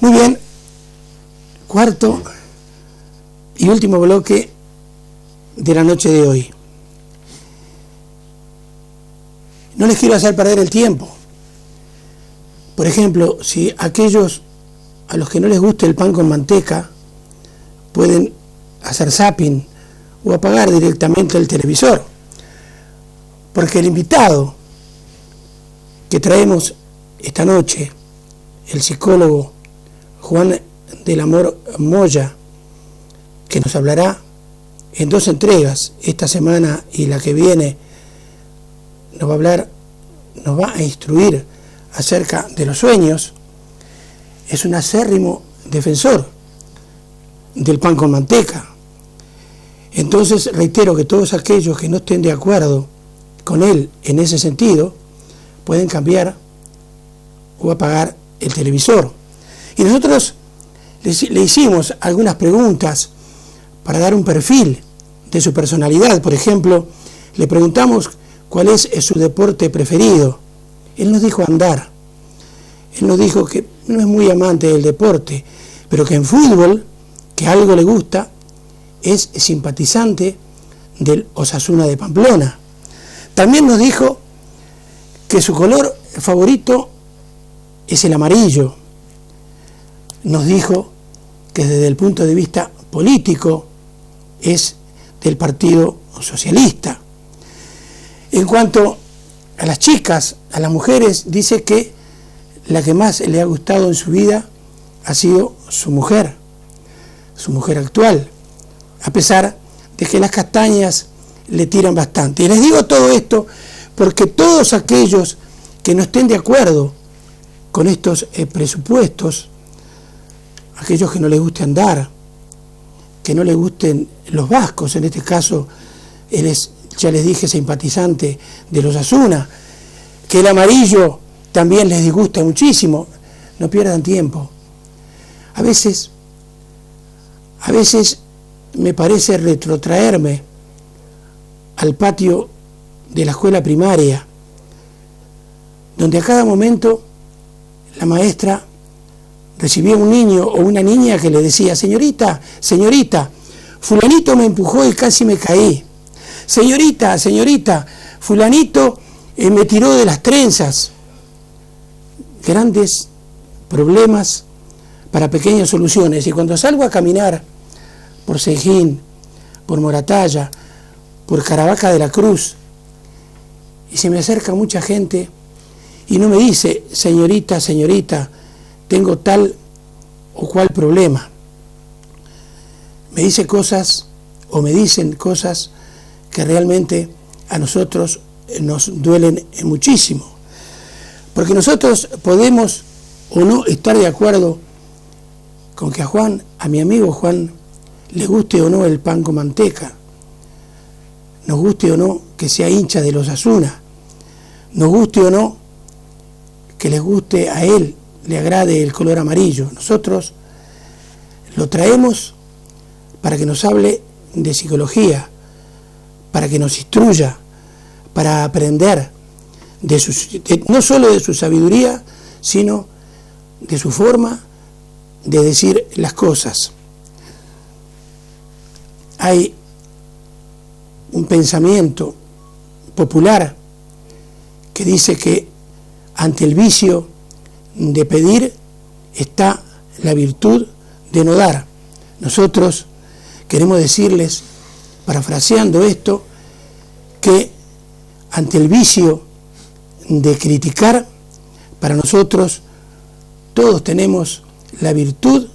Muy bien, cuarto y último bloque de la noche de hoy. No les quiero hacer perder el tiempo. Por ejemplo, si aquellos a los que no les guste el pan con manteca pueden hacer zapping o apagar directamente el televisor, porque el invitado que traemos esta noche, el psicólogo Juan del Amor Moya, que nos hablará en 2 entregas, esta semana y la que viene, nos va a instruir acerca de los sueños. Es un acérrimo defensor del pan con manteca. Entonces reitero que todos aquellos que no estén de acuerdo con él en ese sentido pueden cambiar o apagar el televisor. Y nosotros le hicimos algunas preguntas para dar un perfil de su personalidad. Por ejemplo, le preguntamos cuál es su deporte preferido. Él nos dijo andar. Él nos dijo que no es muy amante del deporte, pero que en fútbol, que algo le gusta, es simpatizante del Osasuna de Pamplona. También nos dijo que su color favorito es el amarillo. Nos dijo que desde el punto de vista político es del Partido Socialista. En cuanto a las chicas, a las mujeres, dice que la que más le ha gustado en su vida ha sido su mujer actual, a pesar de que las castañas le tiran bastante. Y les digo todo esto porque todos aquellos que no estén de acuerdo con estos presupuestos, aquellos que no les guste andar, que no les gusten los vascos, en este caso él es, ya les dije, simpatizante de los Osasuna, que el amarillo también les disgusta muchísimo, no pierdan tiempo. A veces me parece retrotraerme al patio de la escuela primaria, donde a cada momento la maestra recibía un niño o una niña que le decía: señorita, fulanito me empujó y casi me caí. Señorita, fulanito me tiró de las trenzas. Grandes problemas para pequeñas soluciones. Y cuando salgo a caminar por Seijín, por Moratalla, por Caravaca de la Cruz, y se me acerca mucha gente y no me dice: señorita, tengo tal o cual problema. Me dice cosas, o me dicen cosas que realmente a nosotros nos duelen muchísimo. Porque nosotros podemos o no estar de acuerdo con que a mi amigo Juan, le guste o no el pan con manteca, nos guste o no que sea hincha de los Osasuna, nos guste o no que les guste a él, le agrade el color amarillo. Nosotros lo traemos para que nos hable de psicología, para que nos instruya, para aprender no solo de su sabiduría, sino de su forma de decir las cosas. Hay un pensamiento popular que dice que ante el vicio de pedir está la virtud de no dar. Nosotros queremos decirles, parafraseando esto, que ante el vicio de criticar, para nosotros todos tenemos la virtud,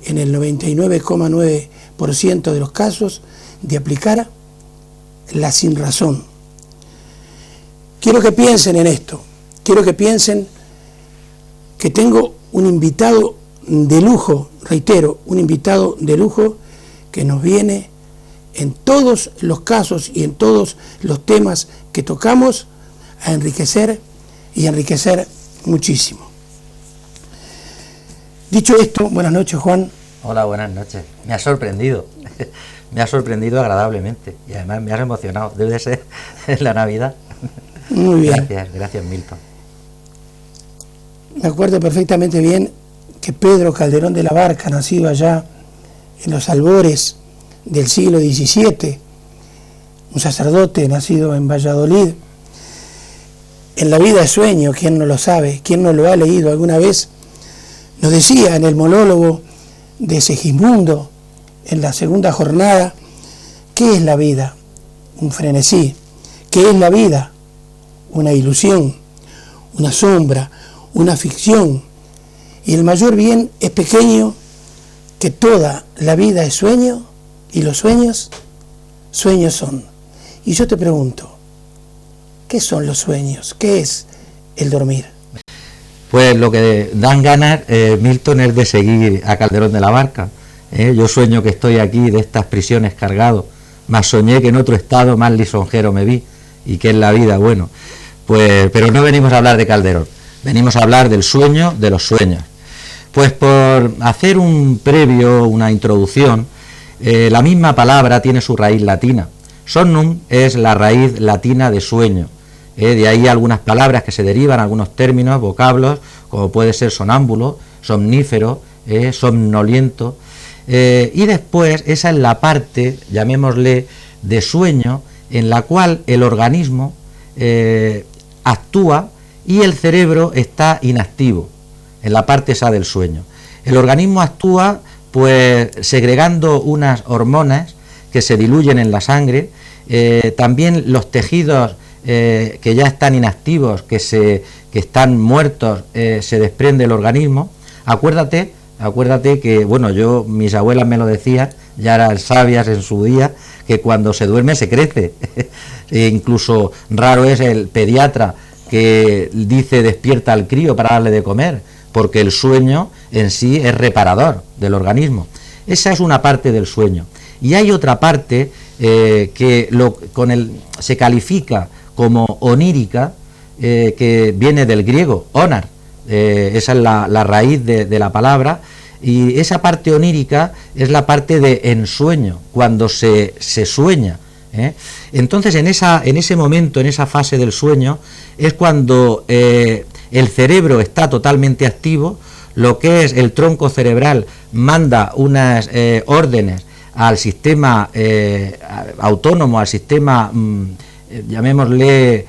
en el 99,9% de los casos, de aplicar la sinrazón. Quiero que piensen en esto, quiero que piensen que tengo un invitado de lujo, reitero, un invitado de lujo que nos viene en todos los casos y en todos los temas que tocamos a enriquecer y enriquecer muchísimo. Dicho esto, buenas noches, Juan. Hola, buenas noches. Me has sorprendido, me has sorprendido agradablemente y además me has emocionado. Debe de ser la Navidad. Muy bien. Gracias Milton. Me acuerdo perfectamente bien que Pedro Calderón de la Barca, nacido allá en los albores del siglo XVII, un sacerdote nacido en Valladolid, en La vida es sueño, ¿quién no lo sabe? ¿Quién no lo ha leído alguna vez? Nos decía en el monólogo de Segismundo, en la segunda jornada, ¿qué es la vida? Un frenesí. ¿Qué es la vida? Una ilusión, una sombra, una ficción. Y el mayor bien es pequeño, que toda la vida es sueño, y los sueños, sueños son. Y yo te pregunto, ¿qué son los sueños? ¿Qué es el dormir? Pues lo que dan ganas, Milton, es de seguir a Calderón de la Barca. Yo sueño que estoy aquí de estas prisiones cargado, mas soñé que en otro estado más lisonjero me vi, y que es la vida, bueno. Pues, pero no venimos a hablar de Calderón, venimos a hablar del sueño de los sueños. Pues por hacer un previo, una introducción, la misma palabra tiene su raíz latina. Somnum es la raíz latina de sueño. De ahí algunas palabras que se derivan, algunos términos, vocablos, como puede ser sonámbulo, somnífero, somnoliento. Y después, esa es la parte, llamémosle, de sueño, en la cual el organismo actúa y el cerebro está inactivo, en la parte esa del sueño. El organismo actúa pues segregando unas hormonas que se diluyen en la sangre, también los tejidos que ya están inactivos, que están muertos, se desprende el organismo. Acuérdate que, bueno, mis abuelas me lo decían, ya eran sabias en su día, que cuando se duerme se crece. Incluso raro es el pediatra que dice despierta al crío para darle de comer, porque el sueño en sí es reparador del organismo. Esa es una parte del sueño. Y hay otra parte que se califica como onírica, que viene del griego, onar. Esa es la raíz de la palabra, y esa parte onírica es la parte de ensueño, cuando se sueña. Entonces en ese momento, en esa fase del sueño, es cuando el cerebro está totalmente activo, lo que es el tronco cerebral manda unas órdenes al sistema autónomo, al sistema, llamémosle,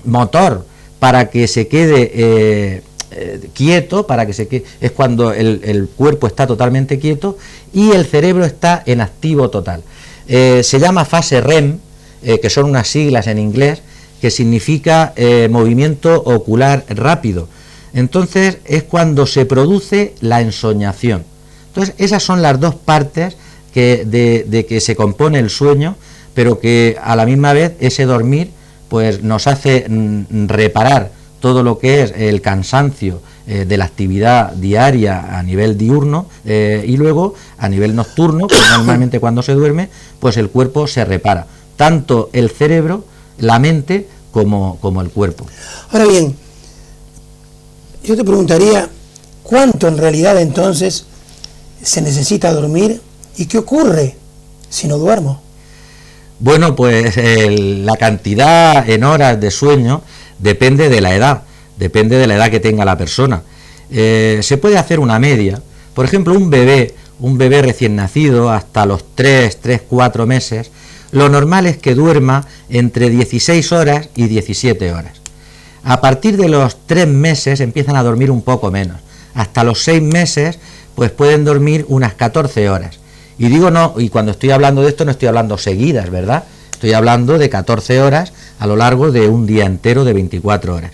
motor, para que se quede quieto, es cuando el cuerpo está totalmente quieto y el cerebro está en activo total. Se llama fase REM, que son unas siglas en inglés, que significa movimiento ocular rápido. Entonces es cuando se produce la ensoñación. Entonces esas son las dos partes de que se compone el sueño, pero que a la misma vez ese dormir pues nos hace reparar todo lo que es el cansancio de la actividad diaria a nivel diurno, y luego a nivel nocturno, pues normalmente cuando se duerme, pues el cuerpo se repara, tanto el cerebro, la mente, como el cuerpo. Ahora bien, yo te preguntaría, ¿cuánto en realidad entonces se necesita dormir y qué ocurre si no duermo? Bueno, pues la cantidad en horas de sueño depende de la edad que tenga la persona. Se puede hacer una media. Por ejemplo, un bebé recién nacido hasta los 4 meses, lo normal es que duerma entre 16 horas y 17 horas. A partir de los 3 meses empiezan a dormir un poco menos. Hasta los 6 meses pues pueden dormir unas 14 horas. Y digo no, y cuando estoy hablando de esto no estoy hablando seguidas, ¿verdad? Estoy hablando de 14 horas a lo largo de un día entero de 24 horas.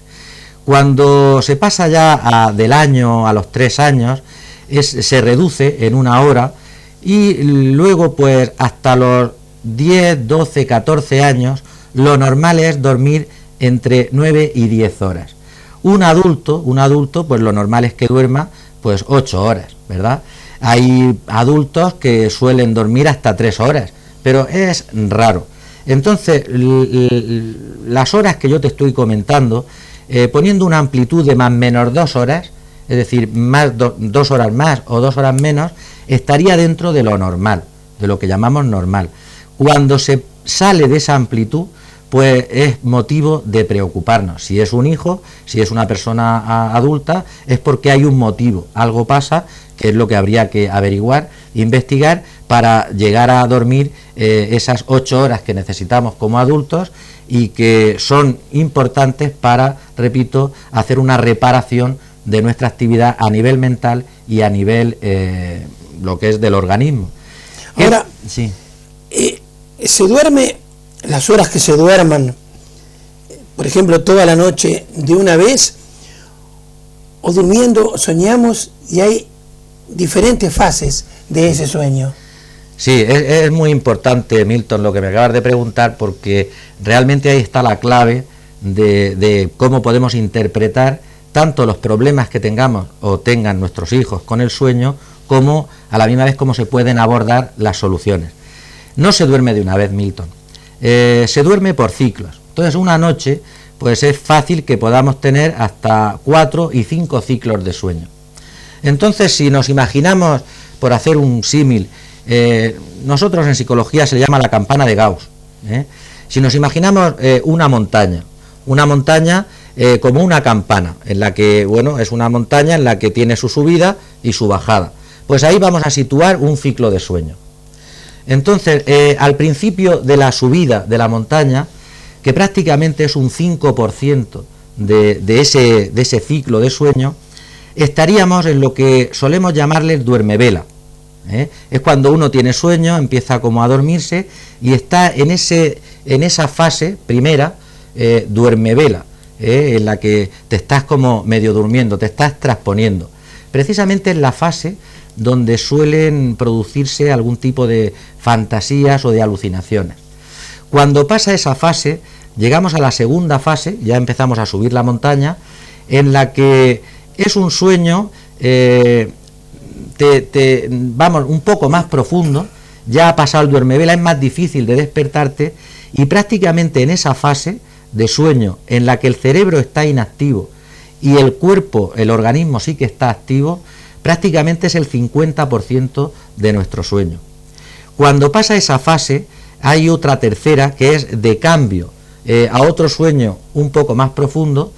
Cuando se pasa ya del año a los 3 años, se reduce en 1 hora, y luego pues hasta los 10, 12, 14 años, lo normal es dormir entre 9 y 10 horas. Un adulto, pues lo normal es que duerma pues 8 horas, ¿verdad? Hay adultos que suelen dormir hasta 3 horas, pero es raro. Entonces, las horas que yo te estoy comentando, poniendo una amplitud de más o menos 2 horas, es decir, 2 horas más o 2 horas menos, estaría dentro de lo normal, de lo que llamamos normal. Cuando se sale de esa amplitud, pues es motivo de preocuparnos. Si es un hijo, si es una persona adulta, es porque hay un motivo, algo pasa, que es lo que habría que averiguar, investigar, para llegar a dormir esas 8 horas que necesitamos como adultos y que son importantes para, repito, hacer una reparación de nuestra actividad a nivel mental y a nivel lo que es del organismo. Ahora, sí. ¿Se duerme las horas que se duerman, por ejemplo, toda la noche de una vez? ¿O durmiendo soñamos y hay diferentes fases de ese sueño? Sí, es muy importante, Milton, lo que me acabas de preguntar, porque realmente ahí está la clave de cómo podemos interpretar tanto los problemas que tengamos o tengan nuestros hijos con el sueño, como a la misma vez cómo se pueden abordar las soluciones. No se duerme de una vez, Milton, se duerme por ciclos. Entonces, una noche, pues es fácil que podamos tener hasta 4 y 5 ciclos de sueño. Entonces, si nos imaginamos, por hacer un símil, nosotros en psicología se le llama la campana de Gauss, si nos imaginamos una montaña como una campana, en la que, bueno, es una montaña en la que tiene su subida y su bajada, pues ahí vamos a situar un ciclo de sueño. Entonces, al principio de la subida de la montaña, que prácticamente es un 5% de ese ciclo de sueño, estaríamos en lo que solemos llamarle el duermevela. Es cuando uno tiene sueño, empieza como a dormirse y está en esa fase primera, duermevela, en la que te estás como medio durmiendo, te estás transponiendo. Precisamente en la fase donde suelen producirse algún tipo de fantasías o de alucinaciones. Cuando pasa esa fase, llegamos a la segunda fase, ya empezamos a subir la montaña, en la que es un sueño, vamos, un poco más profundo, ya ha pasado el duermevela, es más difícil de despertarte, y prácticamente en esa fase de sueño en la que el cerebro está inactivo y el cuerpo, el organismo sí que está activo, prácticamente es el 50% de nuestro sueño. Cuando pasa esa fase, hay otra tercera que es de cambio a otro sueño un poco más profundo.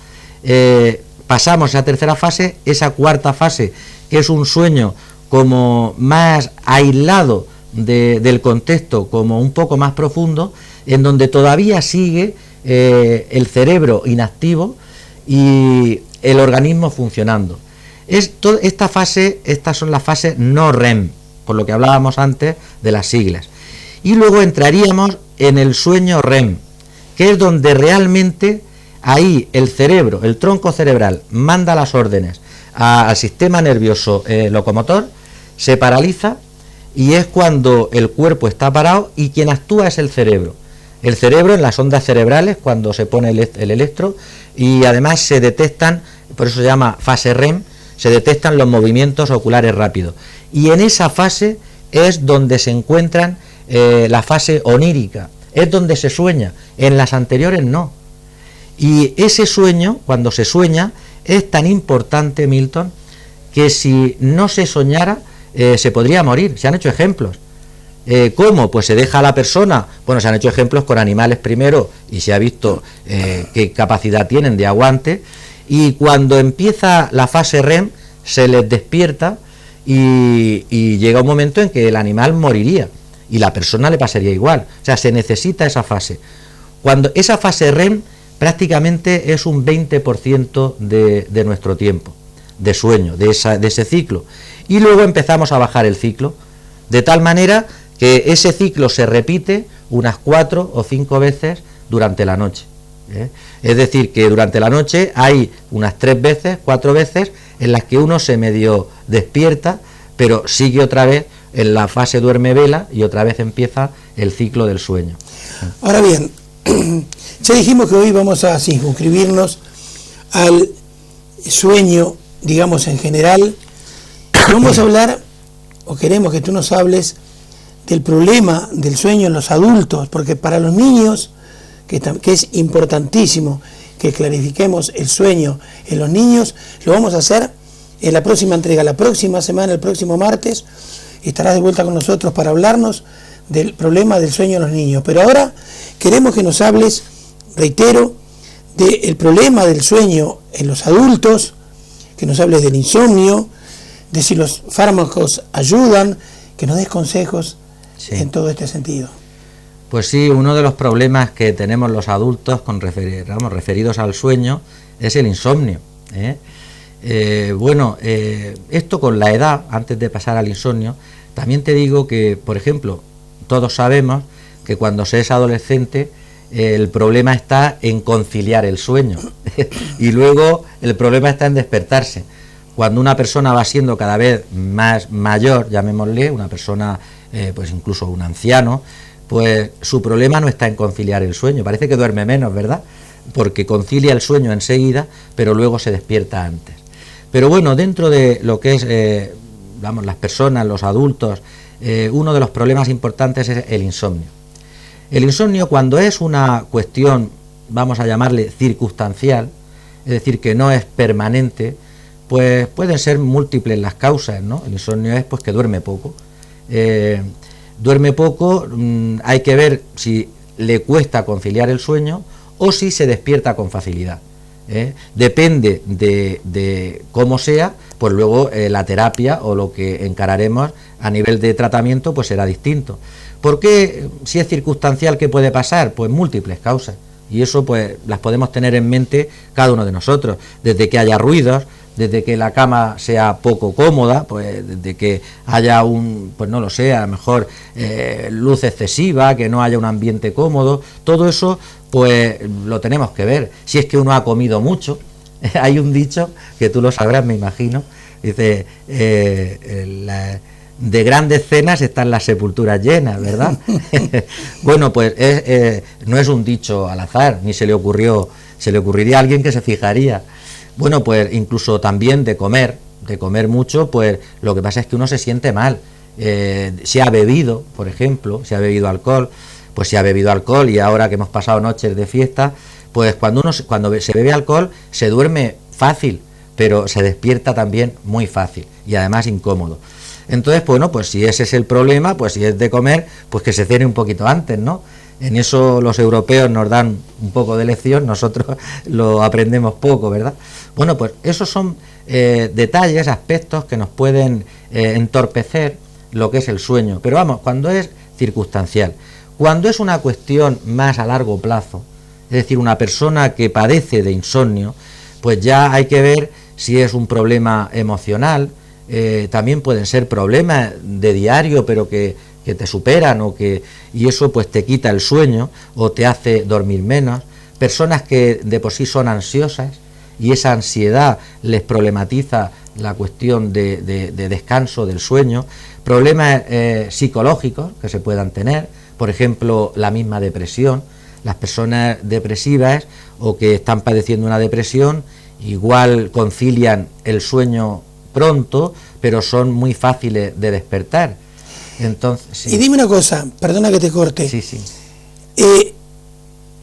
Pasamos a esa tercera fase, esa cuarta fase, que es un sueño como más aislado del contexto, como un poco más profundo, en donde todavía sigue el cerebro inactivo y el organismo funcionando. Estas son las fases no REM, por lo que hablábamos antes de las siglas. Y luego entraríamos en el sueño REM, que es donde realmente ahí el cerebro, el tronco cerebral, manda las órdenes al sistema nervioso locomotor, se paraliza y es cuando el cuerpo está parado y quien actúa es el cerebro. El cerebro en las ondas cerebrales, cuando se pone el electro, y además se detectan, por eso se llama fase REM, se detectan los movimientos oculares rápidos. Y en esa fase es donde se encuentran la fase onírica, es donde se sueña, en las anteriores no. Y ese sueño, cuando se sueña, es tan importante, Milton, que si no se soñara, se podría morir. Se han hecho ejemplos. ¿Cómo? Pues se deja a la persona, bueno, se han hecho ejemplos con animales primero y se ha visto qué capacidad tienen de aguante, y cuando empieza la fase REM se les despierta y llega un momento en que el animal moriría y la persona le pasaría igual. O sea, se necesita esa fase. Cuando esa fase REM prácticamente es un 20% de nuestro tiempo de sueño, de ese ciclo, y luego empezamos a bajar el ciclo, de tal manera que ese ciclo se repite unas 4 o 5 veces durante la noche. Es decir, que durante la noche hay unas 3 veces, 4 veces en las que uno se medio despierta, pero sigue otra vez en la fase duerme-vela y otra vez empieza el ciclo del sueño. Ahora bien, ya dijimos que hoy vamos a circunscribirnos al sueño, digamos en general. Vamos a hablar, o queremos que tú nos hables, del problema del sueño en los adultos, porque para los niños, que es importantísimo que clarifiquemos el sueño en los niños, lo vamos a hacer en la próxima entrega. La próxima semana, el próximo martes, estarás de vuelta con nosotros para hablarnos del problema del sueño en los niños. Pero ahora queremos que nos hables reitero, del problema del sueño en los adultos, que nos hables del insomnio, de si los fármacos ayudan, que nos des consejos en todo este sentido. Pues sí, uno de los problemas que tenemos los adultos referidos al sueño es el insomnio, ¿eh? Esto con la edad, antes de pasar al insomnio, también te digo que, por ejemplo, todos sabemos que cuando se es adolescente el problema está en conciliar el sueño y luego el problema está en despertarse. Cuando una persona va siendo cada vez más mayor, llamémosle, una persona, pues incluso un anciano, pues su problema no está en conciliar el sueño, parece que duerme menos, ¿verdad? Porque concilia el sueño enseguida, pero luego se despierta antes. Pero bueno, dentro de lo que es, las personas, los adultos, uno de los problemas importantes es el insomnio. El insomnio, cuando es una cuestión, vamos a llamarle circunstancial, es decir, que no es permanente, pues pueden ser múltiples las causas, ¿no? El insomnio es pues que duerme poco. Duerme poco, hay que ver si le cuesta conciliar el sueño o si se despierta con facilidad. Depende de cómo sea, pues luego la terapia o lo que encararemos a nivel de tratamiento pues será distinto. ¿Por qué, si es circunstancial, qué puede pasar? Pues múltiples causas, y eso pues las podemos tener en mente cada uno de nosotros, desde que haya ruidos, desde que la cama sea poco cómoda, pues desde que haya pues no lo sé, a lo mejor luz excesiva, que no haya un ambiente cómodo, todo eso pues lo tenemos que ver. Si es que uno ha comido mucho, hay un dicho que tú lo sabrás, me imagino, dice, de grandes cenas están las sepulturas llenas, ¿verdad? Bueno, pues no es un dicho al azar, ni se le ocurriría a alguien que se fijaría. Bueno, pues incluso también de comer mucho, pues lo que pasa es que uno se siente mal. Si ha bebido, por ejemplo, si ha bebido alcohol, pues si ha bebido alcohol y ahora que hemos pasado noches de fiesta, pues cuando se bebe alcohol se duerme fácil, pero se despierta también muy fácil y además incómodo. Entonces, bueno, pues si ese es el problema, pues si es de comer, pues que se cene un poquito antes, ¿no? En eso los europeos nos dan un poco de lección, nosotros lo aprendemos poco, ¿verdad? Bueno, pues esos son detalles, aspectos que nos pueden entorpecer lo que es el sueño. Pero vamos, cuando es circunstancial, cuando es una cuestión más a largo plazo, es decir, una persona que padece de insomnio, pues ya hay que ver si es un problema emocional, también pueden ser problemas de diario, pero que te superan y eso pues te quita el sueño o te hace dormir menos. Personas que de por sí son ansiosas y esa ansiedad les problematiza la cuestión de descanso del sueño. Problemas psicológicos que se puedan tener, por ejemplo, la misma depresión. Las personas depresivas o que están padeciendo una depresión igual concilian el sueño pronto, pero son muy fáciles de despertar. Entonces, sí. Y dime una cosa, perdona que te corte. Sí, sí.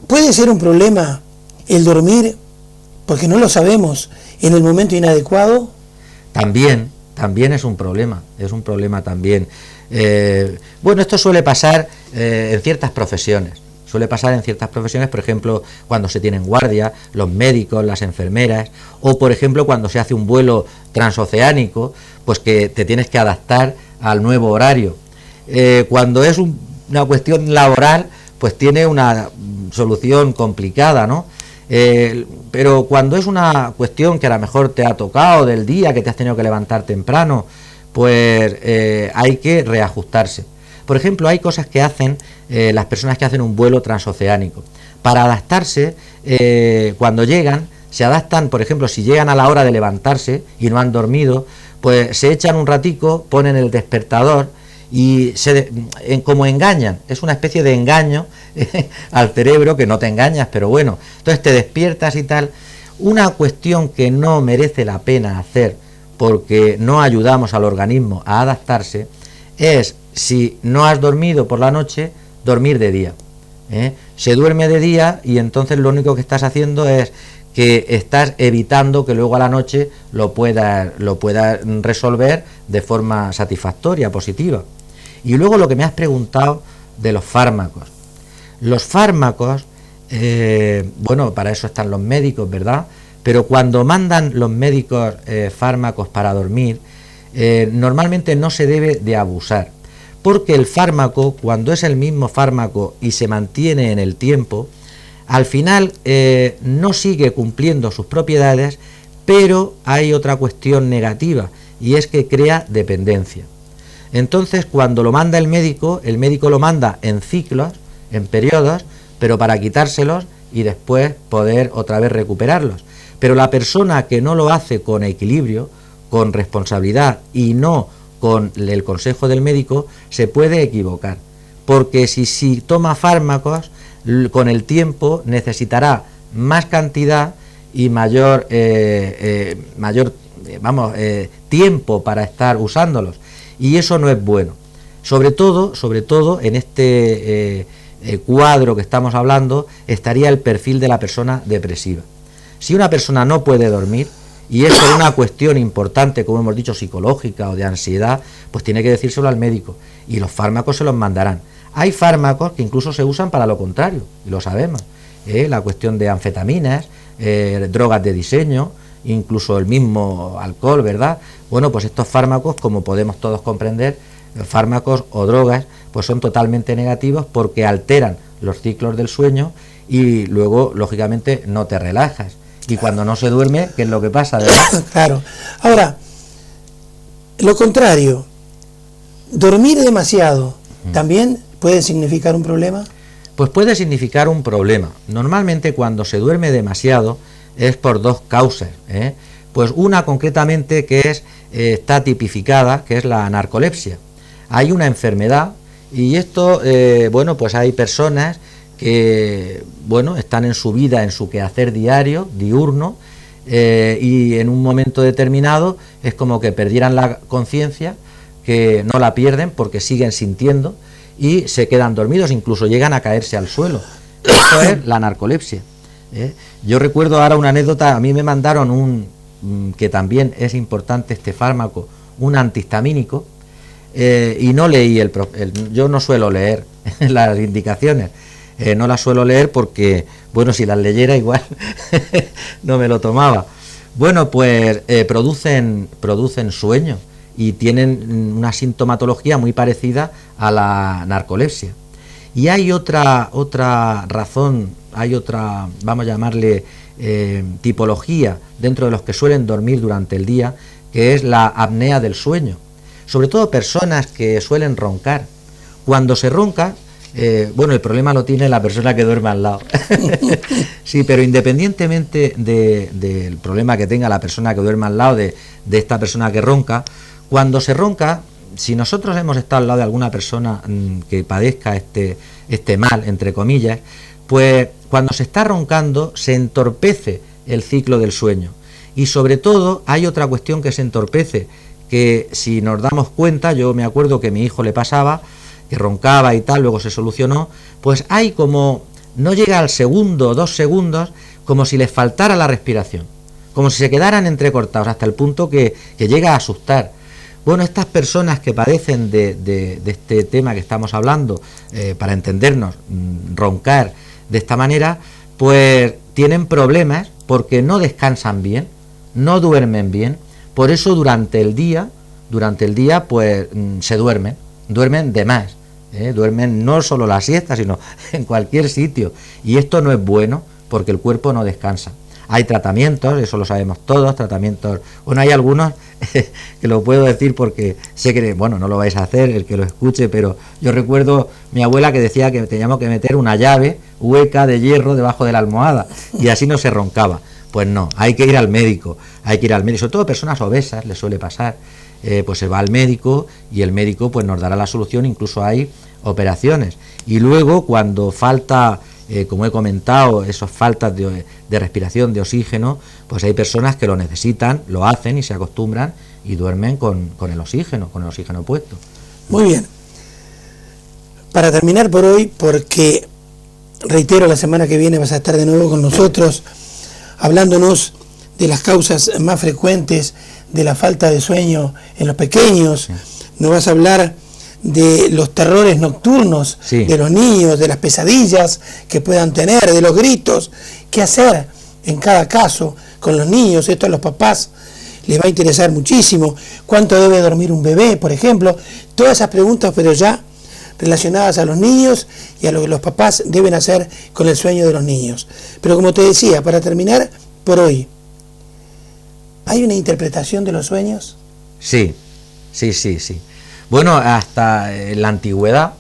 ¿Puede ser un problema el dormir, porque no lo sabemos, en el momento inadecuado? También es un problema también. Bueno, esto suele pasar en ciertas profesiones. Por ejemplo, cuando se tienen guardia, los médicos, las enfermeras, o por ejemplo cuando se hace un vuelo transoceánico, pues que te tienes que adaptar al nuevo horario. Cuando es una cuestión laboral, pues tiene una solución complicada, ¿no? Pero cuando es una cuestión que a lo mejor te ha tocado del día, que te has tenido que levantar temprano, pues hay que reajustarse. Por ejemplo, hay cosas que hacen las personas que hacen un vuelo transoceánico. Para adaptarse, cuando llegan, se adaptan, por ejemplo, si llegan a la hora de levantarse y no han dormido, pues se echan un ratico, ponen el despertador y como engañan, es una especie de engaño al cerebro, que no te engañas, pero bueno, entonces te despiertas y tal. Una cuestión que no merece la pena hacer, porque no ayudamos al organismo a adaptarse, es, si no has dormido por la noche, dormir de día. Se duerme de día y entonces lo único que estás haciendo es que estás evitando que luego a la noche lo puedas resolver de forma satisfactoria, positiva. Y luego lo que me has preguntado de los fármacos. Los fármacos Bueno, para eso están los médicos, ¿verdad? Pero cuando mandan los médicos fármacos para dormir, normalmente no se debe de abusar, porque el fármaco, cuando es el mismo fármaco y se mantiene en el tiempo, al final no sigue cumpliendo sus propiedades, pero hay otra cuestión negativa, y es que crea dependencia. Entonces, cuando lo manda el médico lo manda en ciclos, en periodos, pero para quitárselos y después poder otra vez recuperarlos. Pero la persona que no lo hace con equilibrio, con responsabilidad y no con el consejo del médico, se puede equivocar, porque si toma fármacos, con el tiempo necesitará más cantidad y mayor tiempo para estar usándolos, y eso no es bueno. Sobre todo en este cuadro que estamos hablando estaría el perfil de la persona depresiva. Si una persona no puede dormir, y es por una cuestión importante, como hemos dicho, psicológica o de ansiedad, pues tiene que decírselo al médico, y los fármacos se los mandarán. Hay fármacos que incluso se usan para lo contrario, y lo sabemos, la cuestión de anfetaminas, drogas de diseño, incluso el mismo alcohol, ¿verdad? Bueno, pues estos fármacos, como podemos todos comprender, fármacos o drogas, pues son totalmente negativos porque alteran los ciclos del sueño y luego, lógicamente, no te relajas. Y cuando no se duerme, ¿qué es lo que pasa, verdad? Claro. Ahora, lo contrario, dormir demasiado, ¿también puede significar un problema? Pues puede significar un problema. Normalmente cuando se duerme demasiado es por dos causas, Pues una concretamente que está tipificada, que es la narcolepsia. Hay una enfermedad y esto, bueno, pues hay personas que, bueno, están en su vida, en su quehacer diario, diurno, y en un momento determinado es como que perdieran la conciencia, que no la pierden porque siguen sintiendo y se quedan dormidos, incluso llegan a caerse al suelo. Esto es la narcolepsia. Yo recuerdo ahora una anécdota. A mí me mandaron que también es importante este fármaco, un antihistamínico, y no leí yo no suelo leer las indicaciones, no las suelo leer porque, bueno, si las leyera igual no me lo tomaba. Bueno, pues producen sueño y tienen una sintomatología muy parecida a la narcolepsia. Y hay otra razón, hay otra, vamos a llamarle tipología dentro de los que suelen dormir durante el día, que es la apnea del sueño. Sobre todo personas que suelen roncar. Cuando se ronca, bueno, el problema lo tiene la persona que duerme al lado. Sí, pero independientemente del problema que tenga la persona que duerme al lado de esta persona que ronca, cuando se ronca, si nosotros hemos estado al lado de alguna persona que padezca este mal, entre comillas, pues cuando se está roncando se entorpece el ciclo del sueño. Y sobre todo hay otra cuestión que se entorpece, que si nos damos cuenta, yo me acuerdo que a mi hijo le pasaba, que roncaba y tal, luego se solucionó, pues hay como, no llega al segundo o 2 segundos, como si les faltara la respiración, como si se quedaran entrecortados, hasta el punto que llega a asustar. Bueno, estas personas que padecen de este tema que estamos hablando, para entendernos, roncar de esta manera, pues tienen problemas porque no descansan bien, no duermen bien. Por eso durante el día pues se duermen de más, duermen no solo la siesta, sino en cualquier sitio. Y esto no es bueno porque el cuerpo no descansa. Hay tratamientos, eso lo sabemos todos, tratamientos, bueno, hay algunos que lo puedo decir porque sé que, bueno, no lo vais a hacer el que lo escuche, pero yo recuerdo mi abuela que decía que teníamos que meter una llave hueca de hierro debajo de la almohada y así no se roncaba. Pues no, hay que ir al médico, sobre todo personas obesas les suele pasar, pues se va al médico y el médico pues nos dará la solución, incluso hay operaciones. Y luego cuando falta, como he comentado, esas faltas de respiración, de oxígeno, pues hay personas que lo necesitan, lo hacen y se acostumbran y duermen con el oxígeno puesto. Muy bien. Para terminar por hoy, porque reitero, la semana que viene vas a estar de nuevo con nosotros, hablándonos de las causas más frecuentes de la falta de sueño en los pequeños. Sí. Nos vas a hablar de los terrores nocturnos Sí. de los niños, de las pesadillas que puedan tener, de los gritos, qué hacer en cada caso con los niños. Esto a los papás les va a interesar muchísimo. ¿Cuánto debe dormir un bebé, por ejemplo? Todas esas preguntas, pero ya relacionadas a los niños y a lo que los papás deben hacer con el sueño de los niños. Pero como te decía, para terminar por hoy, ¿hay una interpretación de los sueños? Sí. Bueno, hasta en la antigüedad,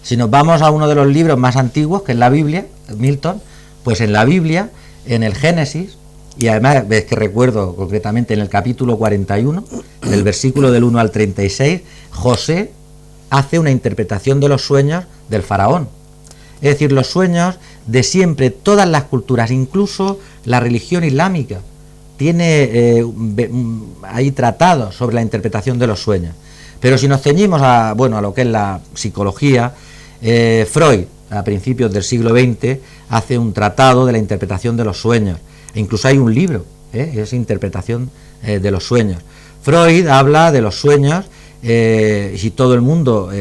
si nos vamos a uno de los libros más antiguos, que es la Biblia, Milton, pues en la Biblia, en el Génesis, y además ves que recuerdo concretamente en el capítulo 41, del versículo del 1 al 36, José hace una interpretación de los sueños del faraón. Es decir, los sueños de siempre, todas las culturas, incluso la religión islámica, tiene ahí tratados sobre la interpretación de los sueños. Pero si nos ceñimos a lo que es la psicología, Freud, a principios del siglo XX, hace un tratado de la interpretación de los sueños. E incluso hay un libro, es interpretación de los sueños. Freud habla de los sueños, si todo el mundo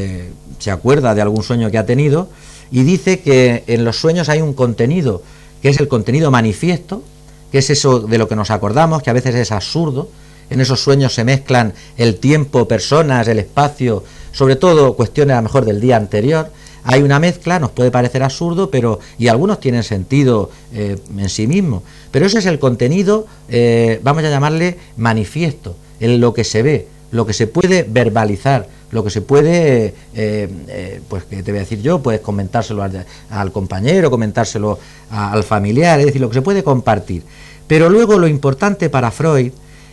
se acuerda de algún sueño que ha tenido, y dice que en los sueños hay un contenido, que es el contenido manifiesto, que es eso de lo que nos acordamos, que a veces es absurdo. En esos sueños se mezclan el tiempo, personas, el espacio, sobre todo cuestiones a lo mejor del día anterior. Hay una mezcla, nos puede parecer absurdo, y algunos tienen sentido en sí mismos. Pero ese es el contenido, vamos a llamarle manifiesto, en lo que se ve, lo que se puede verbalizar, lo que se puede, pues que te voy a decir yo, puedes comentárselo al compañero, comentárselo al familiar, es decir, lo que se puede compartir. Pero luego lo importante para Freud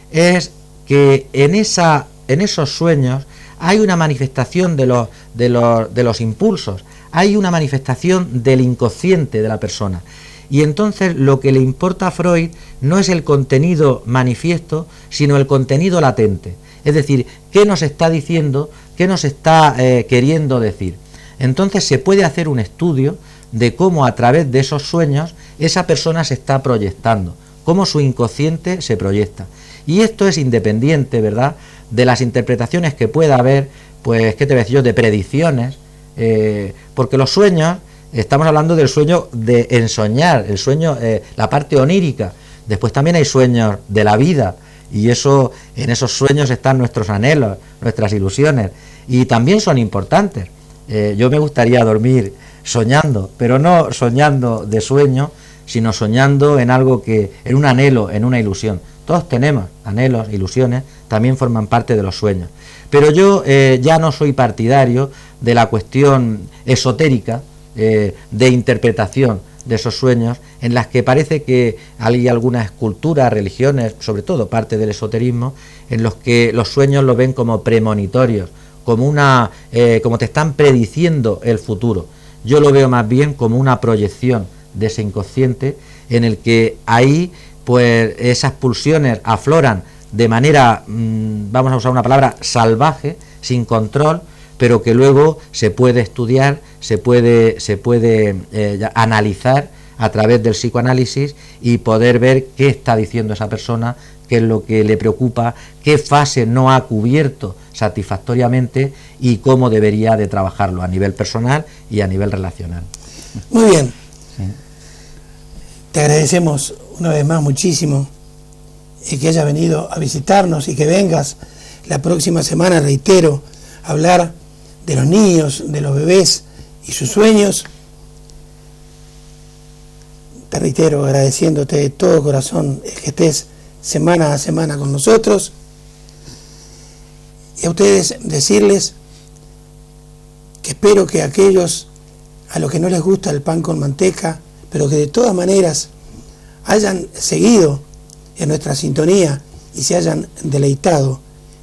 es que en esos sueños hay una manifestación de los impulsos, hay una manifestación del inconsciente de la persona. Y entonces lo que le importa a Freud no es el contenido manifiesto, sino el contenido latente. Es decir, ¿qué nos está diciendo? ¿Qué nos está queriendo decir? Entonces se puede hacer un estudio de cómo a través de esos sueños esa persona se está proyectando, cómo su inconsciente se proyecta. Y esto es independiente, ¿verdad?, de las interpretaciones que pueda haber, pues, ¿qué te voy a decir yo?, de predicciones, porque los sueños, estamos hablando del sueño de ensoñar, el sueño, la parte onírica. Después también hay sueños de la vida, y eso, en esos sueños están nuestros anhelos, nuestras ilusiones, y también son importantes. Yo me gustaría dormir soñando, pero no soñando de sueño, sino soñando en algo en un anhelo, en una ilusión. Todos tenemos anhelos, ilusiones, también forman parte de los sueños. Pero yo ya no soy partidario de la cuestión esotérica, de interpretación de esos sueños, en las que parece que hay algunas culturas, religiones, sobre todo parte del esoterismo, en los que los sueños los ven como premonitorios, como te están prediciendo el futuro. Yo lo veo más bien como una proyección de ese inconsciente, en el que ahí pues esas pulsiones afloran de manera, vamos a usar una palabra, salvaje, sin control, pero que luego se puede estudiar, se puede analizar a través del psicoanálisis y poder ver qué está diciendo esa persona, qué es lo que le preocupa, qué fase no ha cubierto satisfactoriamente y cómo debería de trabajarlo a nivel personal y a nivel relacional. Muy bien. Sí. Te agradecemos una vez más muchísimo que hayas venido a visitarnos y que vengas la próxima semana, reitero, a hablar de los niños, de los bebés y sus sueños. Te reitero, agradeciéndote de todo corazón que estés semana a semana con nosotros. Y a ustedes decirles que espero que aquellos a los que no les gusta el pan con manteca, pero que de todas maneras hayan seguido en nuestra sintonía y se hayan deleitado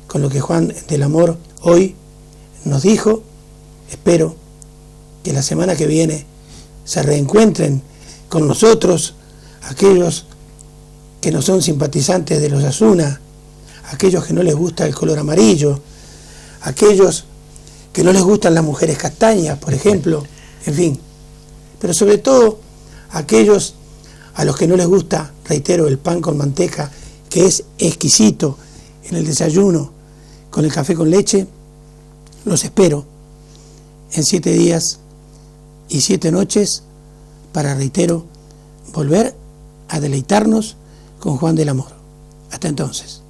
con lo que Juan del Amor hoy nos dijo. Espero que la semana que viene se reencuentren con nosotros aquellos que no son simpatizantes de los Asuna, aquellos que no les gusta el color amarillo, aquellos que no les gustan las mujeres castañas, por ejemplo, en fin. Pero sobre todo aquellos a los que no les gusta, reitero, el pan con manteca, que es exquisito en el desayuno con el café con leche, los espero en 7 días y 7 noches para, reitero, volver a deleitarnos con Juan del Amor. Hasta entonces.